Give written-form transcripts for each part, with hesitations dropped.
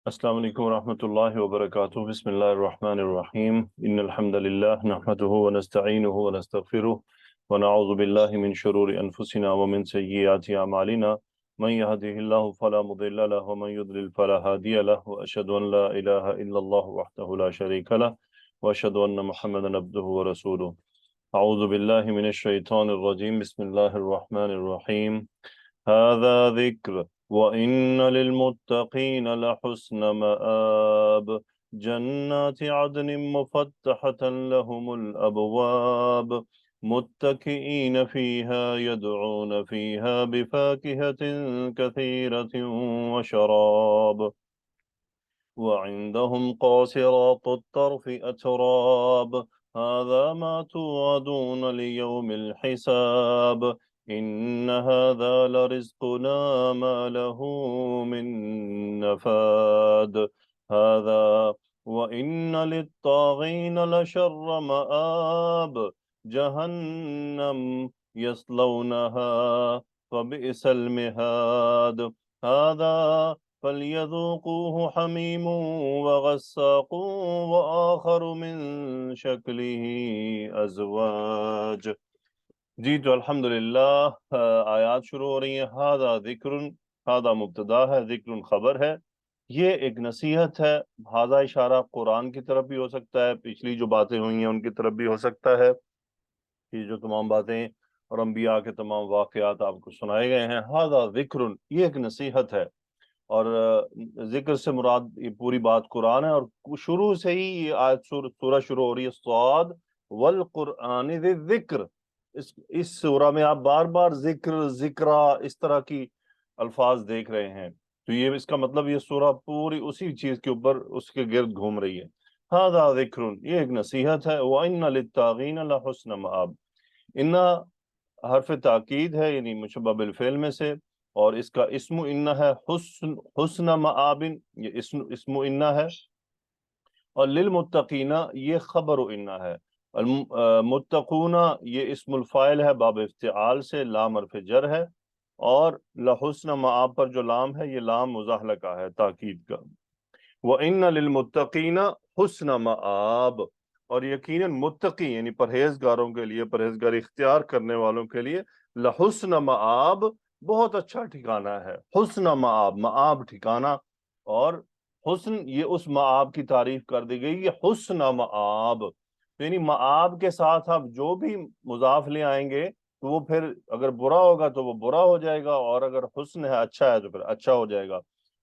السلام علیکم ورحمۃ اللہ وبرکاتہ بسم اللہ الرحمن الرحیم ان الحمد للہ نحمده ونستعینه ونستغفره ونعوذ باللہ من شرور انفسنا ومن سیئات اعمالنا من يهده الله فلا مضل له ومن يضلل فلا هادي له واشهد ان لا اله الا الله وحده لا شريك له واشهد ان محمدا عبده ورسوله اعوذ باللہ من الشیطان الرجیم بسم اللہ الرحمن الرحیم هذا ذکر وَإِنَّ لِلْمُتَّقِينَ لَحُسْنَ مَآبٍ جَنَّاتِ عَدْنٍ مُفَتَّحَةً لَهُمُ الْأَبْوَابُ مُتَّكِئِينَ فِيهَا يَدْعُونَ فِيهَا بِفَاكِهَةٍ كَثِيرَةٍ وَشَرَابٍ وعندهم قاصرات الطرف أتراب هذا ما توعدون ليوم الحساب إن هذا لرزقنا ما له من نفاد هذا وإن للطاغين لشر مآب جهنم يصلونها فبئس المهاد هذا فَلْيَذُوقُوهُ حَمِيمٌ وَغَسَّاقٌ وَآخَرُ مِن شَكْلِهِ أَزْوَاجٌ۔ جی تو الحمدللہ آیات شروع ہو رہی ہیں۔ ہذا ذکر، ہذا مبتدا ہے، ذکر خبر ہے، یہ ایک نصیحت ہے۔ ہذا اشارہ قرآن کی طرف بھی ہو سکتا ہے، پچھلی جو باتیں ہوئی ہیں ان کی طرف بھی ہو سکتا ہے، یہ جو تمام باتیں اور انبیاء کے تمام واقعات آپ کو سنائے گئے ہیں۔ ہذا ذکر، یہ ایک نصیحت ہے، اور ذکر سے مراد یہ پوری بات قرآن ہے، اور شروع سے ہی یہ آیت سورہ شروع ہو رہی ہے صاد والقرآن ذی الذکر۔ اس سورہ میں آپ بار بار ذکر، ذکرہ، اس طرح کی الفاظ دیکھ رہے ہیں، تو یہ اس کا مطلب یہ سورہ پوری اسی چیز کے اوپر اس کے گرد گھوم رہی ہے۔ ہذا ذکر، یہ ایک نصیحت ہے۔ وَإِنَّ لِلطَّاغِينَ لَحُسْنَ مآب، ان حرف تاکید ہے، یعنی مشبہ بالفعل میں سے، اور اس کا اسم انہ ہے حسن مآبن، یہ اسم انہ ہے، اور للمتقین یہ خبر انہ ہے۔ متقون یہ اسم الفاعل ہے باب افتعال سے، لام حرف جر ہے، اور لحسن مآب پر جو لام ہے یہ لام مزاحلہ کا ہے، تاکید کا۔ وَإِنَّ لِلْمُتَّقِينَ حُسْنَ مآب، اور یقیناً متقی یعنی پرہیزگاروں کے لیے، پرہیزگاری اختیار کرنے والوں کے لیے لحسن مآب، بہت اچھا ٹھکانہ ہے۔ حسن مآب، مآب ٹھکانہ، اور حسن یہ اس مآب کی تعریف کر دی گئی، یہ حسن مآب، یعنی مآب کے ساتھ آپ جو بھی مضاف لے آئیں گے تو وہ پھر اگر برا ہوگا تو وہ برا ہو جائے گا، اور اگر حسن ہے، اچھا ہے، تو پھر اچھا ہو جائے گا۔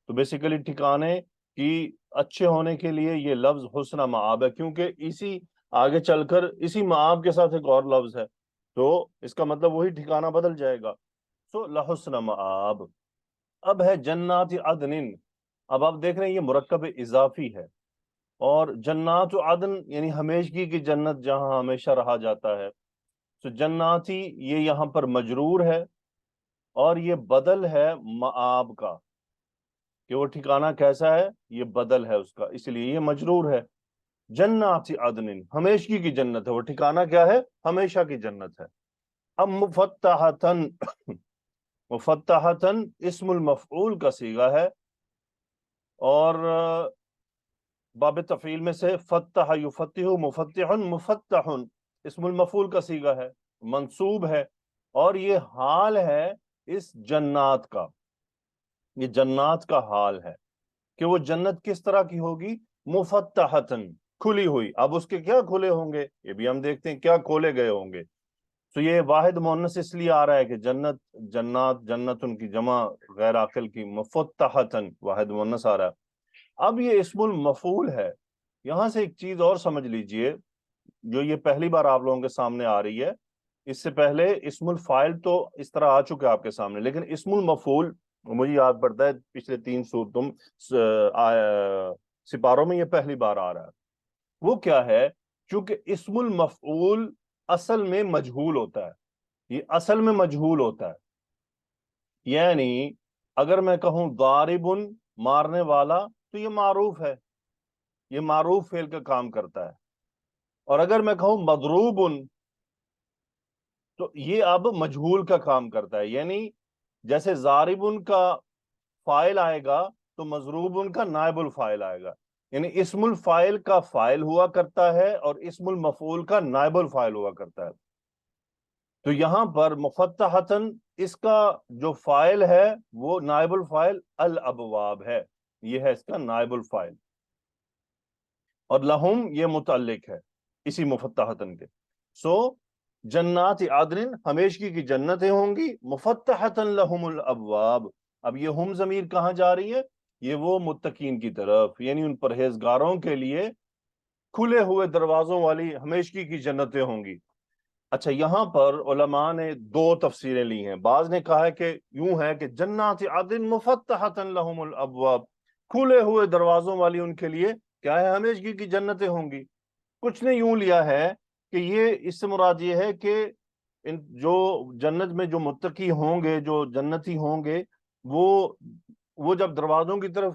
تو بیسیکلی ٹھکانے کی اچھے ہونے کے لیے یہ لفظ حسن مآب ہے، کیونکہ اسی آگے چل کر اسی مآب کے ساتھ ایک اور لفظ ہے، تو اس کا مطلب وہی ٹھکانہ بدل جائے گا۔ سو لحسن مآب۔ اب ہے جنات عدن، اب آپ دیکھ رہے ہیں یہ مرکب اضافی ہے، اور جنات عدن یعنی ہمیشگی کی جنت جہاں ہمیشہ رہا جاتا ہے۔ سو جناتی یہ یہاں پر مجرور ہے، اور یہ بدل ہے مآب کا، کہ وہ ٹھکانہ کیسا ہے، یہ بدل ہے اس کا، اس لیے یہ مجرور ہے۔ جنات عدن ہمیشگی کی جنت ہے، وہ ٹھکانہ کیا ہے، ہمیشہ کی جنت ہے۔ اب مفتحتن، مفتحتن اسم المفعول کا صیغہ ہے، اور باب تفعیل میں سے فتح یفتح، مفتح، مفتح اسم المفعول کا صیغہ ہے، منصوب ہے، اور یہ حال ہے اس جنات کا، یہ جنات کا حال ہے کہ وہ جنت کس طرح کی ہوگی، مفتحتن، کھلی ہوئی۔ اب اس کے کیا کھلے ہوں گے، یہ بھی ہم دیکھتے ہیں کیا کھولے گئے ہوں گے۔ تو یہ واحد مؤنث اس لیے آ رہا ہے کہ جنت، جنات، جنت ان کی جمع غیر عاقل کی، مفتحتن واحد مؤنث آ رہا ہے۔ اب یہ اسم المفعول ہے، یہاں سے ایک چیز اور سمجھ لیجئے، جو یہ پہلی بار آپ لوگوں کے سامنے آ رہی ہے۔ اس سے پہلے اسم الفاعل تو اس طرح آ چکے آپ کے سامنے، لیکن اسم المفعول مجھے یاد پڑتا ہے پچھلے 3 سورتوں سپاروں میں یہ پہلی بار آ رہا ہے۔ وہ کیا ہے، چونکہ اسم المفعول اصل میں مجہول ہوتا ہے، یہ اصل میں مجہول ہوتا ہے، یعنی اگر میں کہوں ضارب، مارنے والا، تو یہ معروف ہے، یہ معروف فعل کا کام کرتا ہے، اور اگر میں کہوں مضروب، تو یہ اب مجہول کا کام کرتا ہے، یعنی جیسے ضارب کا فاعل آئے گا تو مضروب ان کا نائب الفاعل آئے گا، یعنی اسم الفاعل کا فاعل ہوا کرتا ہے اور اسم المفعول کا نائب الفاعل ہوا کرتا ہے. تو یہاں پر مفتحتن اس کا جو فاعل ہے وہ نائب الفاعل الابواب ہے، یہ ہے اس کا نائب الفاعل، اور لہم یہ متعلق ہے اسی مفتحتن کے. سو جنات عدن ہمیشگی کی جنتیں ہوں گی، مفتحتن لہم الابواب. اب یہ ہم ضمیر کہاں جا رہی ہے؟ یہ وہ متقین کی طرف، یعنی ان پرہیزگاروں کے لیے کھلے ہوئے دروازوں والی ہمیشگی کی جنتیں ہوں گی. اچھا، یہاں پر علماء نے دو تفسیریں لی ہیں. بعض نے کہا ہے کہ یوں ہے کہ جنات عدن مفتحتن لہم الابواب، کھلے ہوئے دروازوں والی ان کے لیے کیا ہے؟ ہمیشگی کی جنتیں ہوں گی. کچھ نے یوں لیا ہے کہ یہ اس سے مراد یہ ہے کہ جو جنت میں جو متقی ہوں گے، جو جنتی ہوں گے، وہ جب دروازوں کی طرف،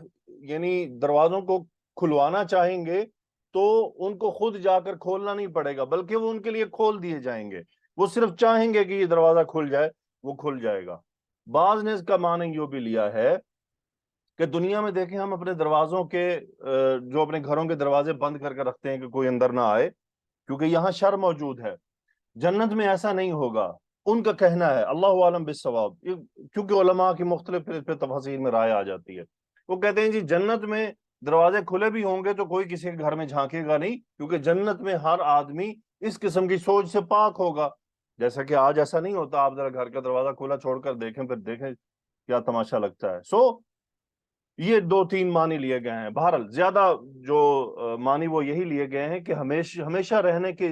یعنی دروازوں کو کھلوانا چاہیں گے تو ان کو خود جا کر کھولنا نہیں پڑے گا، بلکہ وہ ان کے لیے کھول دیے جائیں گے. وہ صرف چاہیں گے کہ یہ دروازہ کھل جائے، وہ کھل جائے گا. بعض نے اس کا معنی یہ بھی لیا ہے کہ دنیا میں دیکھیں ہم اپنے دروازوں کے جو اپنے گھروں کے دروازے بند کر کے رکھتے ہیں کہ کوئی اندر نہ آئے کیونکہ یہاں شر موجود ہے. جنت میں ایسا نہیں ہوگا، ان کا کہنا ہے، اللہ عالم بالصواب، کیونکہ علماء کی مختلف اس پہ تفاصیل میں رائے آ جاتی ہے. وہ کہتے ہیں جی جنت میں دروازے کھلے بھی ہوں گے تو کوئی کسی کے گھر میں جھانکے گا نہیں، کیونکہ جنت میں ہر آدمی اس قسم کی سوچ سے پاک ہوگا. جیسا کہ آج ایسا نہیں ہوتا، آپ ذرا گھر کا دروازہ کھلا چھوڑ کر دیکھیں، پھر دیکھیں کیا تماشا لگتا ہے. یہ دو تین معنی لیے گئے ہیں. بہرحال زیادہ جو معنی وہ یہی لیے گئے ہیں کہ ہمیشہ رہنے کے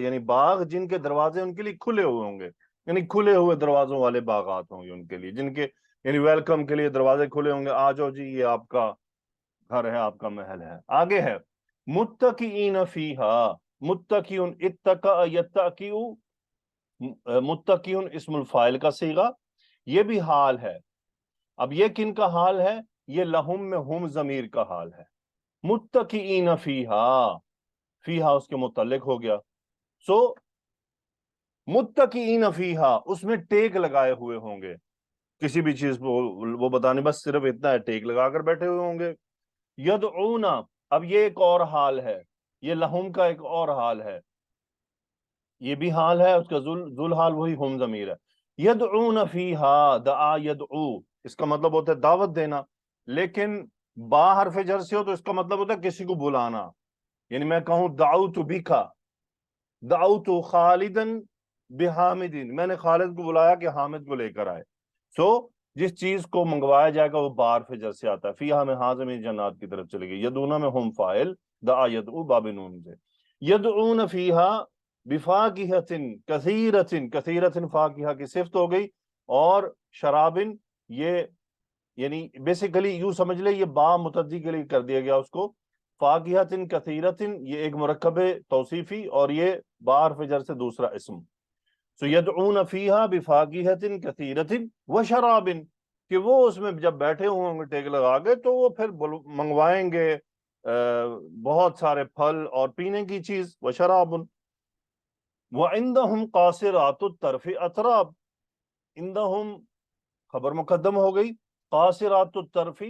یعنی باغ جن کے دروازے ان کے لیے کھلے ہوئے ہوں گے، یعنی کھلے ہوئے دروازوں والے باغات ہوں گے ان کے لیے، جن کے یعنی ویلکم کے لیے دروازے کھلے ہوں گے، آ جاؤ جی یہ آپ کا گھر ہے، آپ کا محل ہے. آگے ہے متقین فیہا، متقیون، اتقا یتقیو، متقیون اسم الفاعل کا صیغہ، یہ بھی حال ہے. اب یہ کن کا حال ہے؟ یہ لہم میں ہم ضمیر کا حال ہے. متقین فیہا، فیہا اس کے متعلق ہو گیا. سو متقین فیہا اس میں ٹیک لگائے ہوئے ہوں گے، کسی بھی چیز کو وہ بتانے، بس صرف اتنا ہے، ٹیک لگا کر بیٹھے ہوئے ہوں گے. یدعون، اب یہ ایک اور حال ہے، یہ لہم کا ایک اور حال ہے، یہ بھی حال ہے، اس کا ذل حال وہی ہم ضمیر ہے. یدعون فیہا، دعا یدعو اس کا مطلب ہوتا ہے دعوت دینا، لیکن با حرف جر سے ہو تو اس کا مطلب ہوتا ہے کسی کو بلانا. یعنی میں کہوں دعوت بکا، دعوت خالدا بحامد، میں نے خالد کو بلایا کہ حامد کو لے کر آئے. سو جس چیز کو منگوایا جائے گا وہ با حرف جر سے آتا ہے. فیہا میں حاضم جنات کی طرف چلے گئی. یدعون میں ہم فاعل، دعا یدعو باب نون سے. یدعون فیہا بفاکہۃ کثیرۃ، کثیرۃ فاکہہ کی صفت ہو گئی، اور شرابن، یہ یعنی بیسیکلی یوں سمجھ لے یہ با متعدی کے لیے کر دیا گیا اس کو. فاکہۃ کثیرۃ یہ ایک مرکب توصیفی، اور یہ با حرف جر سے دوسرا اسم. سو یدعون فیہا بفاکہۃ کثیرۃ وشراب، کہ وہ اس میں جب بیٹھے ہوں گے ٹیک لگا کے تو وہ پھر منگوائیں گے بہت سارے پھل اور پینے کی چیز. وشراب وعندہم قاصرات الطرف اتراب، عندہم خبر مقدم ہو گئی، قاصرات الطرف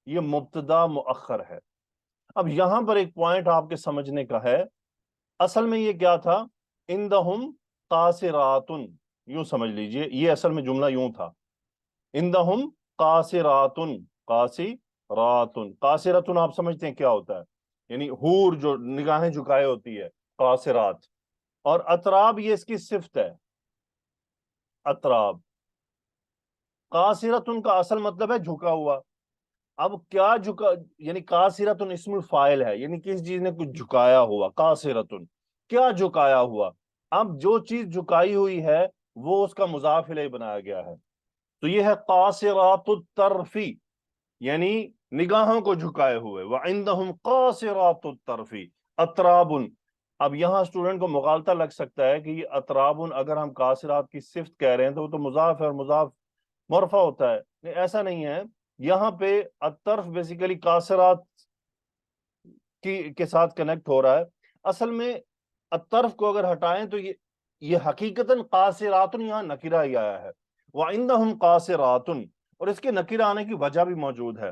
یہ مبتدا مؤخر ہے. اب یہاں پر ایک پوائنٹ آپ کے سمجھنے کا ہے، اصل میں یہ کیا تھا؟ عندہم قاصرات، یوں سمجھ لیجئے، یہ اصل میں جملہ یوں تھا، عندہم قاصرات، قاصرات، قاصرات آپ سمجھتے ہیں کیا ہوتا ہے؟ یعنی حور جو نگاہیں جھکائے ہوتی ہے، قاصرات. اور اطراب یہ اس کی صفت ہے، اطراب. قاصرۃ کا اصل مطلب ہے جھکا ہوا. اب کیا جھکا، یعنی قاصرۃ اسم الفاعل ہے، یعنی کس چیز نے کچھ جھکایا ہوا. قاصرۃ کیا جھکایا ہوا؟ اب جو چیز جھکائی ہوئی ہے وہ اس کا مضاف الیہ بنایا گیا ہے. تو یہ ہے قاصرات الطرف، یعنی نگاہوں کو جھکائے ہوئے. وعندہم قاصرات الطرف اطراب. اب یہاں اسٹوڈنٹ کو مغالطہ لگ سکتا ہے کہ یہ اطراب اگر ہم قاصرات کی صفت کہہ رہے ہیں تو وہ تو مضاف ہے اور مضاف مرفع ہوتا ہے. نہیں، ایسا نہیں ہے. یہاں پہ الطرف بیسیکلی قاصرات کے ساتھ کنیکٹ ہو رہا ہے. اصل میں الطرف کو اگر ہٹائیں تو یہ حقیقتاً قاصرات یہاں نکرہ ہی آیا ہے. وعندہم قاصرات، اور اس کے نکرہ آنے کی وجہ بھی موجود ہے.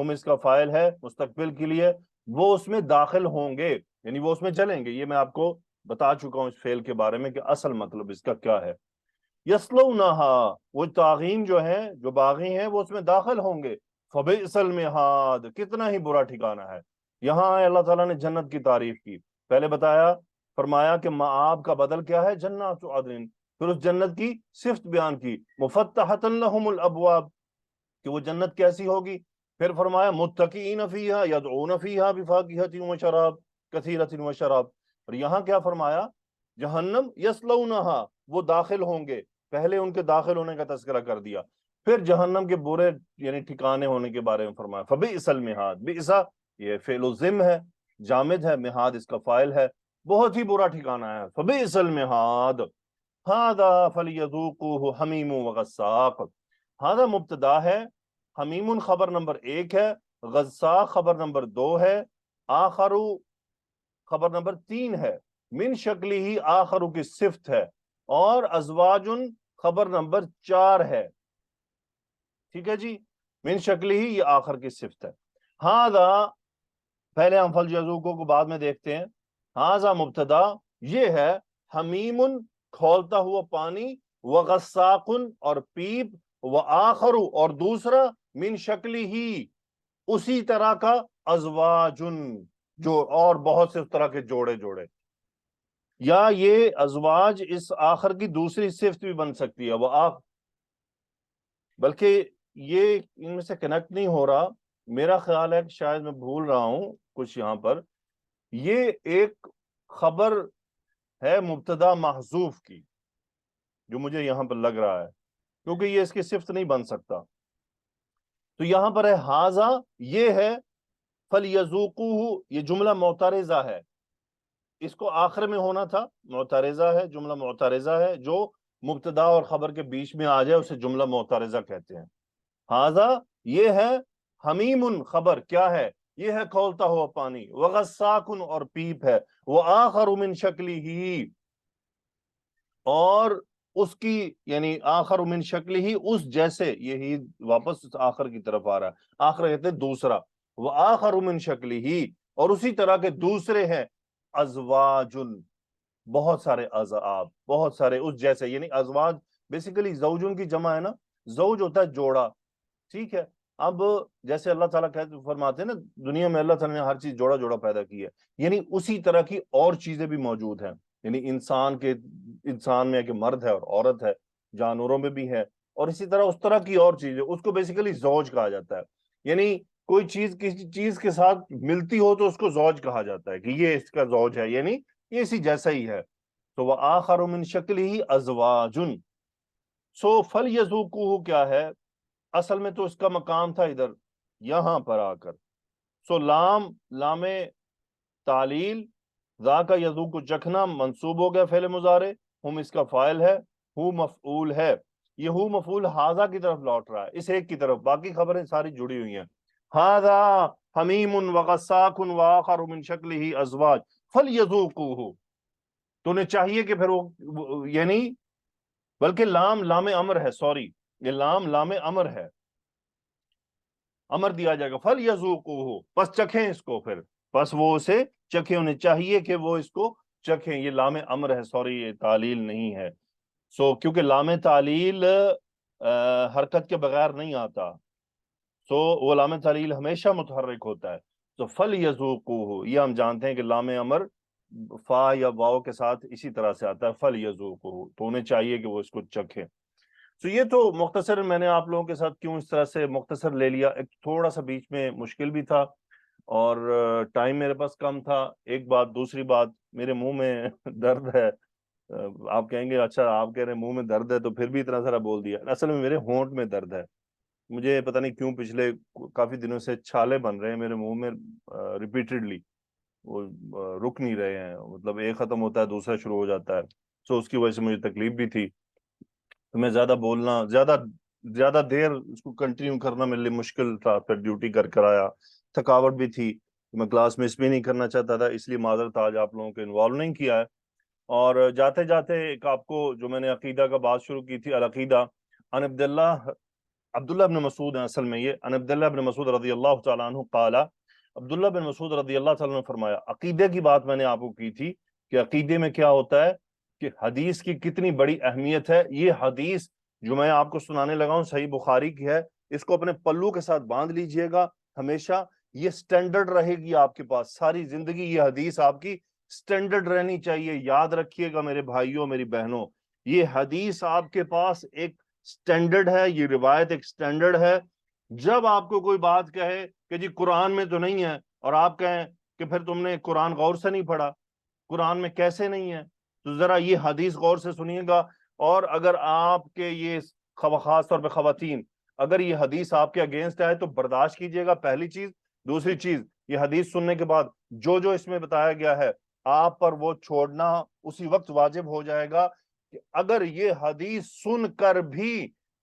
ہم اس کا فاعل ہے مستقبل کے لیے، وہ اس میں داخل ہوں گے، یعنی وہ اس میں چلیں گے. یہ میں آپ کو بتا چکا ہوں اس فعل کے بارے میں کہ اصل مطلب اس کا کیا ہے. یسلونہا، وہ طاغین جو ہیں، جو باغی ہیں، وہ اس میں داخل ہوں گے. فبئس المہاد، کتنا ہی برا ٹھکانہ ہے. یہاں اللہ تعالیٰ نے جنت کی تعریف کی. پہلے بتایا، فرمایا کہ مآب کا بدل کیا ہے، جنات عدن. پھر اس جنت کی صفت بیان کی، مفتحۃ لہم الابواب، کہ وہ جنت کیسی ہوگی. پھر فرمایا متکئین فیہا یدعون فیہا بفاکہۃ وشراب کثیرۃ وشراب. اور یہاں کیا فرمایا، جہنم یسلونہا، وہ داخل ہوں گے. پہلے ان کے داخل ہونے کا تذکرہ کر دیا، پھر جہنم کے برے یعنی ٹھکانے ہونے کے بارے میں فرمایا. فبئس المہاد، بئسا یہ فعل الذم ہے، جامد ہے، مہاد اس کا فاعل ہے، بہت ہی برا ٹھکانہ ہے. فبئس المہاد ھذا فلیذوقوہ حمیم وغساق. ھذا مبتدا ہے، حمیم خبر نمبر 1 ہے، غساق خبر نمبر 2 ہے، آخرو خبر نمبر 3 ہے، من شکلی ہی آخرو کی صفت ہے، اور ازواجن خبر نمبر 4 ہے. ٹھیک ہے جی، من شکلی ہی یہ آخر کی صفت ہے. ھذا، پہلے ہم فلیذوقوہ کو بعد میں دیکھتے ہیں. ھذا مبتدا یہ ہے، حمیم کھولتا ہوا پانی، وغساق اور پیپ، وآخر اور دوسرا، من شکلی ہی اسی طرح کا، ازواجن جو اور بہت سے اس طرح کے جوڑے جوڑے. یا یہ ازواج اس آخر کی دوسری صفت بھی بن سکتی ہے، بلکہ یہ ان میں سے کنیکٹ نہیں ہو رہا. میرا خیال ہے کہ شاید میں بھول رہا ہوں کچھ یہاں پر. یہ ایک خبر ہے مبتدا محذوف کی، جو مجھے یہاں پر لگ رہا ہے، کیونکہ یہ اس کی صفت نہیں بن سکتا. تو یہاں پر ہے ھذا، یہ ہے، فلیذوقوہ یہ جملہ معترضہ ہے، اس کو آخر میں ہونا تھا. معترضہ ہے، جملہ معترضہ ہے، جو مبتدا اور خبر کے بیچ میں آ جائے اسے جملہ معترضہ کہتے ہیں. ھذا یہ ہے، حمیم خبر کیا ہے، یہ ہے کھولتا ہوا پانی، وغساق اور پیپ ہے، وآخر من شکلی ہی اور اس کی یعنی آخر من شکلی ہی اس جیسے، یہی واپس آخر کی طرف آ رہا ہے. آخر کہتے ہیں دوسرا، وآخر من شکلی ہی اور اسی طرح کے دوسرے ہیں، ازواجن بہت سارے عذاب، بہت سارے اس جیسے. یعنی ازواج بیسیکلی زوجن کی جمع ہے نا، زوج ہوتا ہے جوڑا. ٹھیک ہے، اب جیسے اللہ تعالیٰ فرماتے ہیں نا، دنیا میں اللہ تعالیٰ نے ہر چیز جوڑا جوڑا پیدا کی ہے، یعنی اسی طرح کی اور چیزیں بھی موجود ہیں. یعنی انسان میں کہ مرد ہے اور عورت ہے، جانوروں میں بھی ہے، اور اسی طرح اس طرح کی اور چیزیں، اس کو بیسیکلی زوج کہا جاتا ہے. یعنی کوئی چیز کسی چیز کے ساتھ ملتی ہو تو اس کو زوج کہا جاتا ہے، کہ یہ اس کا زوج ہے، یعنی یہ اسی جیسا ہی ہے. تو وآخر من شکلہ ازواجن. سو فلیذوقوہ کیا ہے، اصل میں تو اس کا مقام تھا ادھر یہاں پر آ کر. سو لام تعلیل، ذا کا یذوق چکھنا منصوب ہو گیا فعل مضارع، ہم اس کا فاعل ہے، ہو مفعول ہے. یہ ہو مفعول ھذا کی طرف لوٹ رہا ہے، اس ایک کی طرف، باقی خبریں ساری جڑی ہوئی ہیں. ھذا حمیم وغساق وآخر من شکلہ ازواج فلیذوقوہ. تو انہیں چاہیے کہ پھر وہ یعنی، بلکہ لام امر ہے، سوری، یہ لام امر ہے، امر دیا جائے گا، فلیذوقوہ پس چکھیں اس کو. پھر پس وہ اسے چکھیں، انہیں چاہیے کہ وہ اس کو چکھیں. یہ لام امر ہے، سوری، یہ تعلیل نہیں ہے. سو کیونکہ لام تعلیل حرکت کے بغیر نہیں آتا، سو وہ لام تعلیل ہمیشہ متحرک ہوتا ہے. تو فلیذوقوہ یہ ہم جانتے ہیں کہ لام امر فا یا واو کے ساتھ اسی طرح سے آتا ہے، فلیذوقوہ، تو انہیں چاہیے کہ وہ اس کو چکھیں. تو یہ تو مختصر میں نے آپ لوگوں کے ساتھ کیوں اس طرح سے مختصر لے لیا، ایک تھوڑا سا بیچ میں مشکل بھی تھا اور ٹائم میرے پاس کم تھا، ایک بات. دوسری بات، میرے منہ میں درد ہے. آپ کہیں گے اچھا آپ کہہ رہے ہیں منہ میں درد ہے تو پھر بھی اتنا سارا بول دیا. اصل میں میرے ہونٹ میں درد ہے، مجھے پتہ نہیں کیوں پچھلے کافی دنوں سے چھالے بن رہے ہیں میرے منہ میں ریپیٹڈلی، وہ رک نہیں رہے ہیں، مطلب ایک ختم ہوتا ہے دوسرا شروع ہو جاتا ہے. سو اس کی وجہ سے مجھے تکلیف بھی تھی. تو میں زیادہ بولنا، زیادہ دیر اس کو کنٹینیو کرنا میرے لیے مشکل تھا. پھر ڈیوٹی کر آیا، تھکاوٹ بھی تھی، میں کلاس مس بھی نہیں کرنا چاہتا تھا، اس لیے معذرت آج آپ لوگوں کو انوالو نہیں کیا ہے. اور جاتے جاتے ایک آپ کو جو میں نے عقیدہ کا بات شروع کی تھی، العقیدہ عن عبداللہ بن مسعود ہیں اصل میں، یہ ان عبداللہ بن مسعود رضی اللہ تعالیٰ عنہ قال، عبداللہ بن مسعود رضی اللہ تعالیٰ عنہ نے فرمایا، عقیدے کی بات میں نے آپ کو کی تھی کہ عقیدے میں کیا ہوتا ہے، کہ حدیث کی کتنی بڑی اہمیت ہے۔ یہ حدیث جو میں آپ کو سنانے لگا ہوں صحیح بخاری کی ہے، اس کو اپنے پلو کے ساتھ باندھ لیجئے گا ہمیشہ، یہ سٹینڈرڈ رہے گی آپ کے پاس ساری زندگی، یہ حدیث آپ کی سٹینڈرڈ رہنی چاہیے۔ یاد رکھیے گا میرے بھائیوں میری بہنوں، یہ حدیث آپ کے پاس ایک سٹینڈرڈ ہے، یہ روایت ایک سٹینڈرڈ ہے۔ جب آپ کو کوئی بات کہے کہ جی قرآن میں تو نہیں ہے، اور آپ کہیں کہ پھر تم نے قرآن غور سے نہیں پڑھا، قرآن میں کیسے نہیں ہے، تو ذرا یہ حدیث غور سے سنیے گا۔ اور اگر آپ کے یہ خاص طور پہ خواتین، اگر یہ حدیث آپ کے اگینسٹ آئے تو برداشت کیجئے گا، پہلی چیز۔ دوسری چیز، یہ حدیث سننے کے بعد جو جو اس میں بتایا گیا ہے آپ پر وہ چھوڑنا اسی وقت واجب ہو جائے گا، کہ اگر یہ حدیث سن کر بھی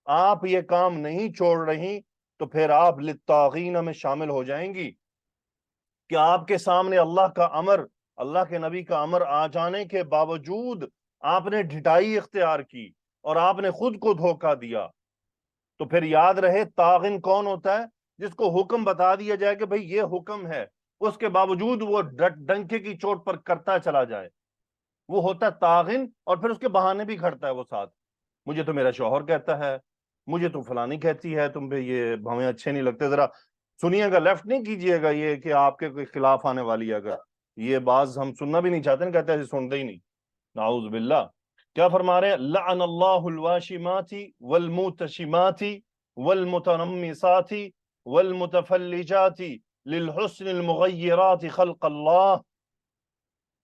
آپ یہ کام نہیں چھوڑ رہی تو پھر آپ للطاغین میں شامل ہو جائیں گی، کہ آپ کے سامنے اللہ کا امر، اللہ کے نبی کا امر آ جانے کے باوجود آپ نے ڈھٹائی اختیار کی اور آپ نے خود کو دھوکہ دیا، تو پھر یاد رہے طاغن کون ہوتا ہے؟ جس کو حکم بتا دیا جائے کہ بھئی یہ حکم ہے، اس کے باوجود وہ ڈنکے کی چوٹ پر کرتا چلا جائے، وہ ہوتا ہے طاغن، اور پھر اس کے بہانے بھی کھڑتا ہے وہ ساتھ۔ مجھے تو میرا شوہر کہتا ہے، مجھے تو فلانی کہتی ہے، تم پہ یہ ہمیں اچھے نہیں لگتے۔ ذرا سنیے گا، لیفٹ نہیں کیجئے گا یہ کہ آپ کے کوئی خلاف آنے والی ہے، اگر یہ بعض ہم سننا بھی نہیں چاہتے نا، کہتے ہیں سنتے ہی نہیں، نعوذ باللہ۔ کیا فرما رہے ہیں؟ لعن اللہ الواشمات والموتشمات والمتنمسات والمتفلجات للحسن المغیرات خلق اللہ۔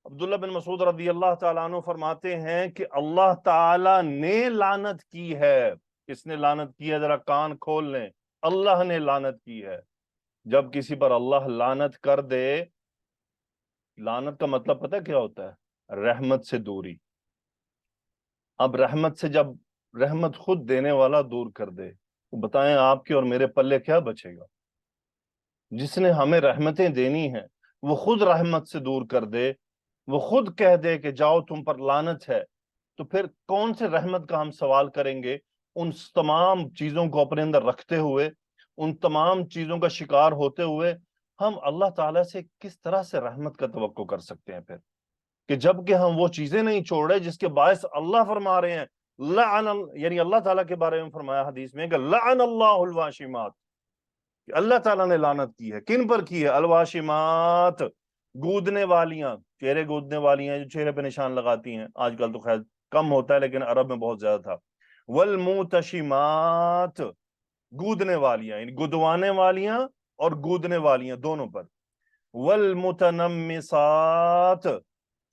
عبداللہ بن مسعود رضی اللہ تعالیٰ عنہ فرماتے ہیں کہ اللہ تعالیٰ نے لعنت کی ہے۔ کس نے لعنت کی ہے؟ ذرا کان کھول لیں، اللہ نے لعنت کی ہے۔ جب کسی پر اللہ لعنت کر دے، لعنت کا مطلب پتہ کیا ہوتا ہے؟ رحمت سے دوری۔ اب رحمت سے جب رحمت خود دینے والا دور کر دے، تو بتائیں آپ کے اور میرے پلے کیا بچے گا؟ جس نے ہمیں رحمتیں دینی ہیں وہ خود رحمت سے دور کر دے، وہ خود کہہ دے کہ جاؤ تم پر لعنت ہے، تو پھر کون سے رحمت کا ہم سوال کریں گے؟ ان تمام چیزوں کو اپنے اندر رکھتے ہوئے، ان تمام چیزوں کا شکار ہوتے ہوئے ہم اللہ تعالیٰ سے کس طرح سے رحمت کا توقع کر سکتے ہیں پھر؟ کہ جب کہ ہم وہ چیزیں نہیں چھوڑ رہے جس کے باعث اللہ فرما رہے ہیں، یعنی اللہ تعالیٰ کے بارے میں فرمایا حدیث میں کہ لعن اللہ الواشمات، کہ اللہ تعالیٰ نے لعنت کی ہے۔ کن پر کی ہے؟ الواشمات، گودنے والیاں، چہرے گودنے والیاں، جو چہرے پہ نشان لگاتی ہیں، آج کل تو خیر کم ہوتا ہے لیکن عرب میں بہت زیادہ تھا۔ والموتشمات، گودنے والیاں، یعنی گدوانے والیاں اور گودنے والیاں دونوں پر۔ والمتنمسات،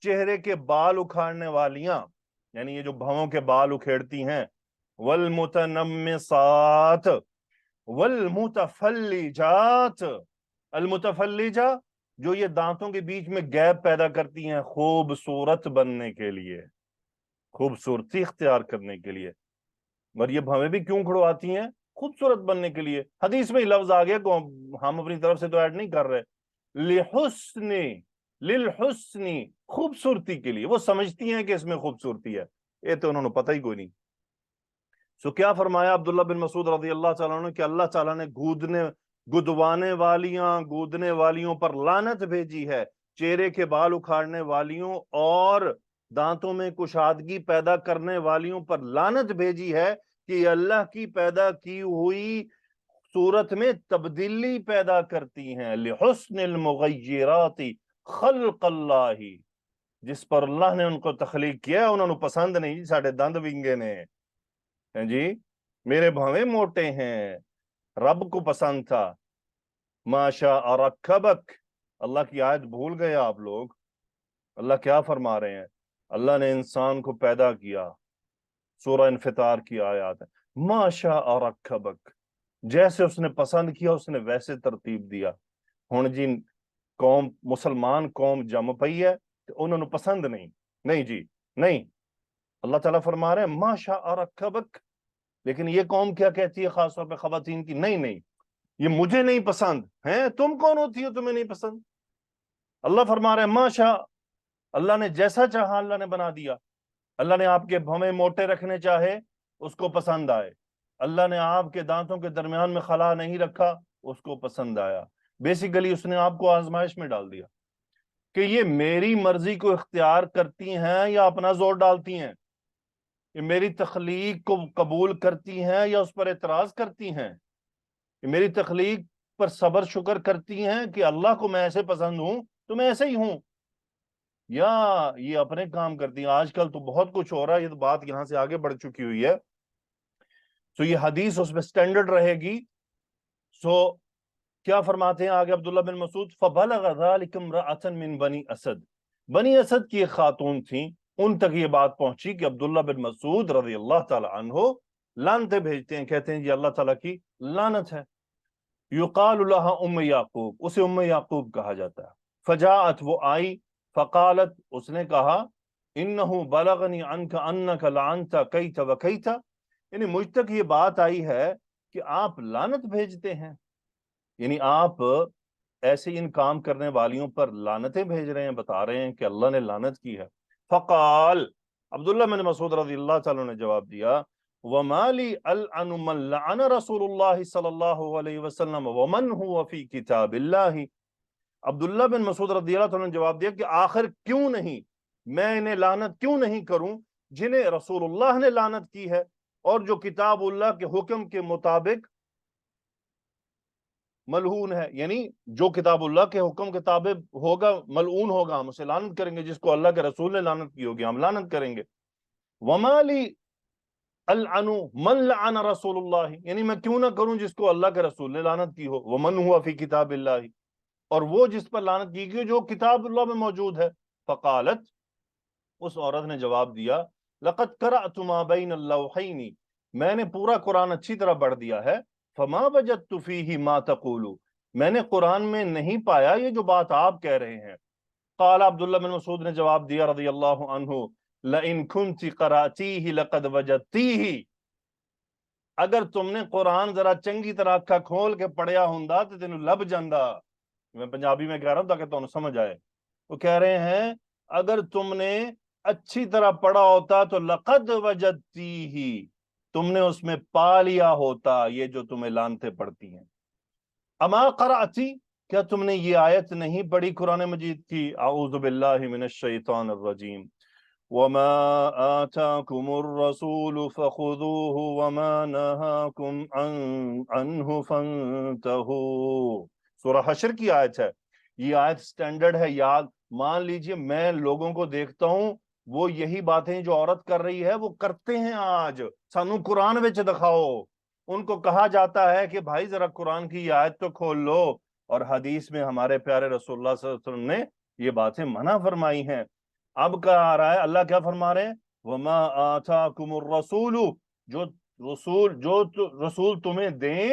چہرے کے بال اکھاڑنے والیاں، یعنی یہ جو بھووں کے بال اکھیڑتی ہیں۔ والمتنمسات، والمتفلجات، المتفلجہ جو یہ دانتوں کے بیچ میں گیپ پیدا کرتی ہیں خوبصورت بننے کے لیے، خوبصورتی اختیار کرنے کے لیے۔ اور یہ بھویں بھی کیوں کھڑواتی ہیں؟ خوبصورت بننے کے لیے۔ حدیث میں ہی لفظ آ گیا، ہم اپنی طرف سے تو ایڈ نہیں کر رہے، لحسن، للحسن، خوبصورتی کے لیے۔ وہ سمجھتی ہیں کہ اس میں خوبصورتی ہے، یہ تو انہوں نے پتہ ہی کوئی نہیں۔ سو کیا فرمایا عبداللہ بن مسعود رضی اللہ تعالیٰ عنہ کہ اللہ تعالیٰ نے گدوانے والیاں، گودنے والیوں پر لعنت بھیجی ہے، چہرے کے بال اکھاڑنے والیوں اور دانتوں میں کشادگی پیدا کرنے والیوں پر لعنت بھیجی ہے، کہ یہ اللہ کی پیدا کی ہوئی صورت میں تبدیلی پیدا کرتی ہیں۔ لحسن المغیرات خلق اللہ، جس پر اللہ نے ان کو تخلیق کیا انہوں نے پسند نہیں جی ساڑھے دند ونگے نے جی، میرے بھویں موٹے ہیں، رب کو پسند تھا۔ ما شاء رکبک، اللہ کی آیت بھول گئے آپ لوگ۔ اللہ کیا فرما رہے ہیں؟ اللہ نے انسان کو پیدا کیا، سورہ انفطار کی آیات ہے، ما شاء رکبک، جیسے اس نے پسند کیا اس نے ویسے ترتیب دیا۔ ہن جی قوم، مسلمان قوم جم پئی ہے کہ انہوں نے پسند نہیں، نہیں جی نہیں، اللہ تعالیٰ فرما رہے ہیں ما شاء رکبک، لیکن یہ قوم کیا کہتی ہے خاص طور پہ خواتین کی؟ نہیں نہیں، یہ مجھے نہیں پسند ہیں، تم کون ہوتی ہو تمہیں نہیں پسند؟ اللہ فرما رہے ہیں ما شاء، اللہ نے جیسا چاہا اللہ نے بنا دیا۔ اللہ نے آپ کے بھویں موٹے رکھنے چاہے، اس کو پسند آئے۔ اللہ نے آپ کے دانتوں کے درمیان میں خلا نہیں رکھا، اس کو پسند آیا۔ بیسیکلی اس نے آپ کو آزمائش میں ڈال دیا کہ یہ میری مرضی کو اختیار کرتی ہیں یا اپنا زور ڈالتی ہیں، یہ میری تخلیق کو قبول کرتی ہیں یا اس پر اعتراض کرتی ہیں، یہ میری تخلیق پر صبر شکر کرتی ہیں کہ اللہ کو میں ایسے پسند ہوں تو میں ایسے ہی ہوں، یا یہ اپنے کام کرتی ہیں۔ آج کل تو بہت کچھ ہو رہا ہے، یہ تو بات یہاں سے آگے بڑھ چکی ہوئی ہے، تو یہ حدیث اس میں سٹینڈرڈ رہے گی۔ سو کیا فرماتے ہیں آگے عبداللہ بن مسعود، فَبَلَغَ ذَلِكَ امْرَأَةً مِّن بنی اسد، بنی اسد کی ایک خاتون تھیں، ان تک یہ بات پہنچی کہ عبداللہ بن مسعود رضی اللہ تعالی عنہ لعنتیں بھیجتے ہیں، کہتے ہیں جی اللہ تعالیٰ کی لعنت ہے۔ یقال لها ام یعقوب، اسے ام یعقوب کہا جاتا ہے۔ فجاءت، وہ آئی، فقالت، اس نے کہا، انہ بلغنی عنک انک لعنت کیت وکیت، یعنی مجھ تک یہ بات آئی ہے کہ آپ لعنت بھیجتے ہیں، یعنی آپ ایسے ان کام کرنے والیوں پر لعنتیں بھیج رہے ہیں، بتا رہے ہیں کہ اللہ نے لعنت کی ہے۔ فقال، عبداللہ بن مسعود رضی اللہ تعالیٰ نے جواب دیا، وَمَا لِي أَلْعَنُ مَنْ لَعَنَ رسول اللہ صلی اللہ علیہ وسلم وَمَنْ هُوَ فِي کتاب اللہ۔ عبداللہ بن مسعود رضی اللہ تعالیٰ نے جواب دیا کہ آخر کیوں نہیں، میں انہیں لعنت کیوں نہیں کروں جنہیں رسول اللہ نے لعنت کی ہے اور جو کتاب اللہ کے حکم کے مطابق ملعون ہے، یعنی جو کتاب اللہ کے حکم کے تابع ہوگا ملعون ہوگا، ہم اسے لعنت کریں گے، جس کو اللہ کے رسول نے لعنت کی ہوگی ہم لعنت کریں گے۔ وَمَا لِي أَلْعَنُ مَنْ لَعَنَ رسول اللہ، یعنی میں کیوں نہ کروں جس کو اللہ کے رسول نے لعنت کی ہو، وَمَنْ هُوَ فِي کتاب اللہ، اور وہ جس پر لعنت کی گئی جو کتاب اللہ میں موجود ہے۔ فقالت، اس عورت نے جواب دیا، لَقَدْ قَرَأْتُ مَا بَيْنَ اللَّوْحَيْنِ، میں نے پورا قرآن اچھی طرح پڑھ دیا ہے، فَمَا وَجَدْتُ فِيهِ مَا تَقُولُ، میں نے قرآن میں نہیں پایا یہ جو بات آپ کہہ رہے ہیں۔ قال، عبداللہ بن مسعود نے جواب دیا رضی اللہ عنہ، لَإِن كُنْتِ قَرَأْتِيهِ لَقَدْ وَجَدْتِيهِ، اگر تم نے قرآن ذرا چنگی طرح اکھا کھول کے پڑھیا ہوندا تو تینوں لب جاندا۔ میں پنجابی میں کہہ رہا ہوں تاکہ تمہیں سمجھ آئے۔ وہ کہہ رہے ہیں اگر تم نے اچھی طرح پڑھا ہوتا تو لقد وجدتیہ، تم نے اس میں پا لیا ہوتا یہ جو تمہیں لعنتیں پڑتی ہیں۔ اما قرأتی، کیا تم نے یہ آیت نہیں پڑھی قرآن مجید کی، اعوذ باللہ من الشیطان الرجیم، وما آتاکم الرسول فخذوه وما نہاکم عنہ فانتہوا، سورہ حشر کی آیت ہے، یہ آیت سٹینڈرڈ ہے، یاد مان لیجئے۔ میں لوگوں کو دیکھتا ہوں وہ یہی باتیں جو عورت کر رہی ہے وہ کرتے ہیں آج، سانو قرآن وچ دکھاؤ۔ ان کو کہا جاتا ہے کہ بھائی ذرا قرآن کی یہ آیت تو کھول لو، اور حدیث میں ہمارے پیارے رسول اللہ صلی اللہ علیہ وسلم نے یہ باتیں منع فرمائی ہیں۔ اب کہا آ رہا ہے، اللہ کیا فرما رہے ہیں، وَمَا آتَاكُمُ الرَّسُولُ، جو رسول تمہیں دیں،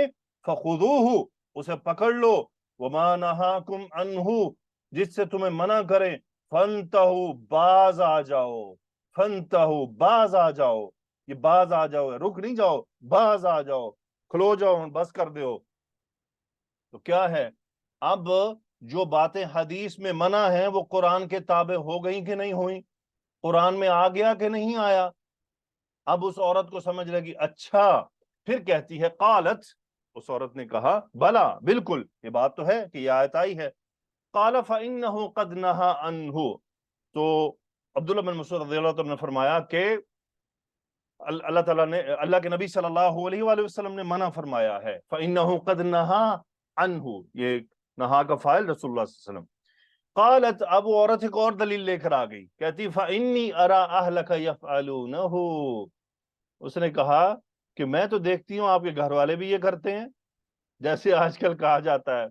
فَخُذُوهُ، اسے پکڑ لو، وَمَا نَهَاكُمْ عَنْهُ، جس سے تمہیں منع کریں، فَانْتَهُوا، باز آ جاؤ، فَانْتَهُوا، باز آ جاؤ، یہ باز آ جاؤ ہے، رک نہیں جاؤ، باز آ جاؤ، کھلو جاؤ، بس کر دیو۔ تو کیا ہے، اب جو باتیں حدیث میں منع ہیں وہ قرآن کے تابع ہو گئیں کہ نہیں ہوئیں، قرآن میں آ گیا کہ نہیں آیا۔ اب اس عورت کو سمجھ لگی، اچھا، پھر کہتی ہے، قالت، اس عورت نے کہا، بلا، بالکل، یہ بات تو ہے کہ یہ آیت آئی ہے۔ قال فإنه قد نہا عنہ، تو عبداللہ بن مسعود رضی اللہ عنہ نے فرمایا کہ اللہ تعالیٰ نے، اللہ کے نبی صلی اللہ علیہ وآلہ وسلم نے منع فرمایا ہے، فإنه قد نہا عنہ، یہ نہا کا فاعل رسول اللہ صلی اللہ علیہ وسلم۔ قالت، اب وہ عورت ایک اور دلیل لے کر آ گئی، کہتی فإنی أرى أهلك يفعلونه، اس نے کہا کہ میں تو دیکھتی ہوں آپ کے گھر والے بھی یہ کرتے ہیں، جیسے آج کل کہا جاتا ہے۔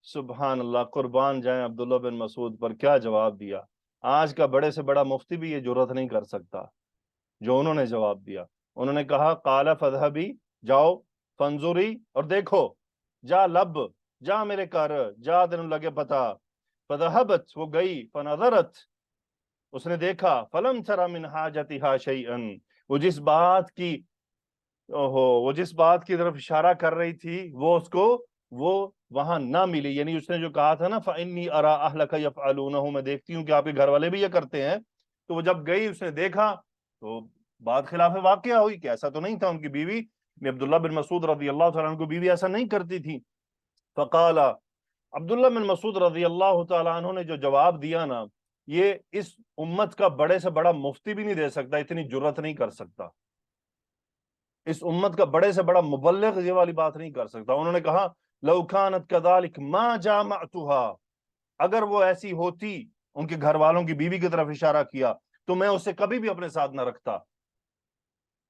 سبحان اللہ، قربان جائیں عبداللہ بن مسعود پر، کیا جواب دیا۔ آج کا بڑے سے بڑا مفتی بھی یہ جرات نہیں کر سکتا جو انہوں نے جواب دیا۔ انہوں نے کہا، قال فذهبی، جاؤ، فانظری، اور دیکھو، جا لب، جا میرے کر، جا تینوں لگے پتا، فذهبت، وہ گئی، فنظرت، اس نے دیکھا، فلم تر من حاجتها شیئا، وہ جس بات کی طرف اشارہ کر رہی تھی وہ اس کو وہ وہاں نہ ملی، یعنی اس نے جو کہا تھا نا فإنی أرى أهلك يفعلونه، میں دیکھتی ہوں کہ آپ کے گھر والے بھی یہ کرتے ہیں، تو وہ جب گئی اس نے دیکھا تو بات خلاف واقعہ ہوئی کہ ایسا تو نہیں تھا، ان کی بیوی عبداللہ بن مسعود رضی اللہ تعالیٰ عنہ کو بیوی ایسا نہیں کرتی تھی. فقال، عبداللہ بن مسعود رضی اللہ تعالیٰ عنہ نے جو جواب دیا نا، یہ اس امت کا بڑے سے بڑا مفتی بھی نہیں دے سکتا، اتنی جرت نہیں کر سکتا. اس امت کا بڑے سے بڑا مبلغ یہ والی بات نہیں کر سکتا. انہوں نے کہا لو كانت كذلك ما جامعتها، اگر وہ ایسی ہوتی، ان کے گھر والوں کی بیوی کی طرف اشارہ کیا، تو میں اسے کبھی بھی اپنے ساتھ نہ رکھتا.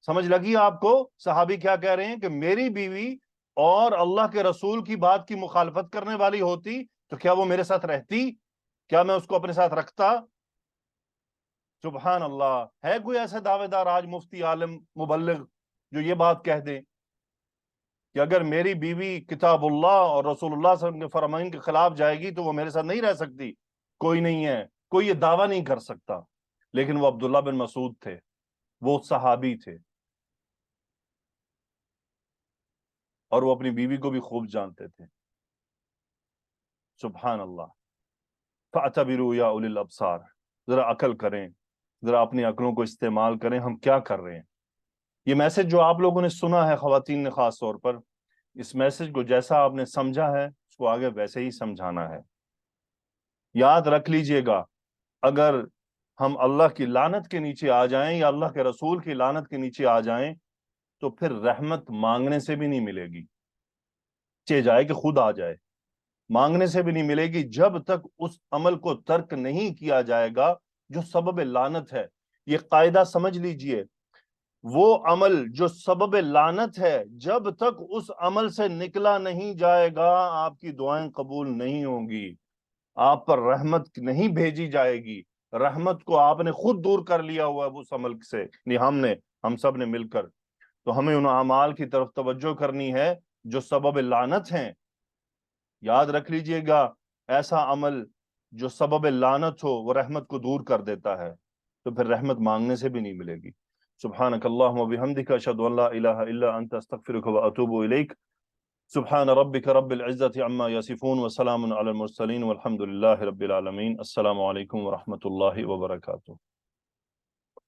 سمجھ لگی آپ کو صحابی کیا کہہ رہے ہیں؟ کہ میری بیوی اور اللہ کے رسول کی بات کی مخالفت کرنے والی ہوتی تو کیا وہ میرے ساتھ رہتی؟ کیا میں اس کو اپنے ساتھ رکھتا؟ سبحان اللہ. ہے کوئی ایسے دعوے دار آج مفتی، عالم، مبلغ جو یہ بات کہہ دیں کہ اگر میری بیوی کتاب اللہ اور رسول اللہ صلی اللہ علیہ وسلم کے فرامین کے خلاف جائے گی تو وہ میرے ساتھ نہیں رہ سکتی؟ کوئی نہیں ہے، کوئی یہ دعویٰ نہیں کر سکتا. لیکن وہ عبداللہ بن مسعود تھے، وہ صحابی تھے، اور وہ اپنی بیوی کو بھی خوب جانتے تھے. سبحان اللہ. فَاعْتَبِرُوا يَا أُولِي الْأَبْصَارِ، ذرا عقل کریں، ذرا اپنی عقلوں کو استعمال کریں. ہم کیا کر رہے ہیں؟ یہ میسج جو آپ لوگوں نے سنا ہے، خواتین نے خاص طور پر، اس میسج کو جیسا آپ نے سمجھا ہے اس کو آگے ویسے ہی سمجھانا ہے. یاد رکھ لیجئے گا، اگر ہم اللہ کی لعنت کے نیچے آ جائیں یا اللہ کے رسول کی لعنت کے نیچے آ جائیں تو پھر رحمت مانگنے سے بھی نہیں ملے گی. چاہے جائے کہ خود آ جائے، مانگنے سے بھی نہیں ملے گی جب تک اس عمل کو ترک نہیں کیا جائے گا جو سبب لعنت ہے. یہ قاعدہ سمجھ لیجئے، وہ عمل جو سبب لعنت ہے جب تک اس عمل سے نکلا نہیں جائے گا آپ کی دعائیں قبول نہیں ہوں گی، آپ پر رحمت نہیں بھیجی جائے گی. رحمت کو آپ نے خود دور کر لیا ہوا ہے اس عمل سے، نہیں ہم سب نے مل کر. تو ہمیں ان اعمال کی طرف توجہ کرنی ہے جو سبب لعنت ہیں. یاد رکھ لیجئے گا، ایسا عمل جو سبب لعنت ہو وہ رحمت کو دور کر دیتا ہے، تو پھر رحمت مانگنے سے بھی نہیں ملے گی. سبحانک اللہم و بحمدک، اشہد ان لا الہ الا انت، استغفرک و اتوب الیک. سبحان ربک رب العزت عما یصفون وسلام علی المرسلین والحمد للہ رب العالمین. السلام علیکم ورحمۃ اللہ وبرکاتہ.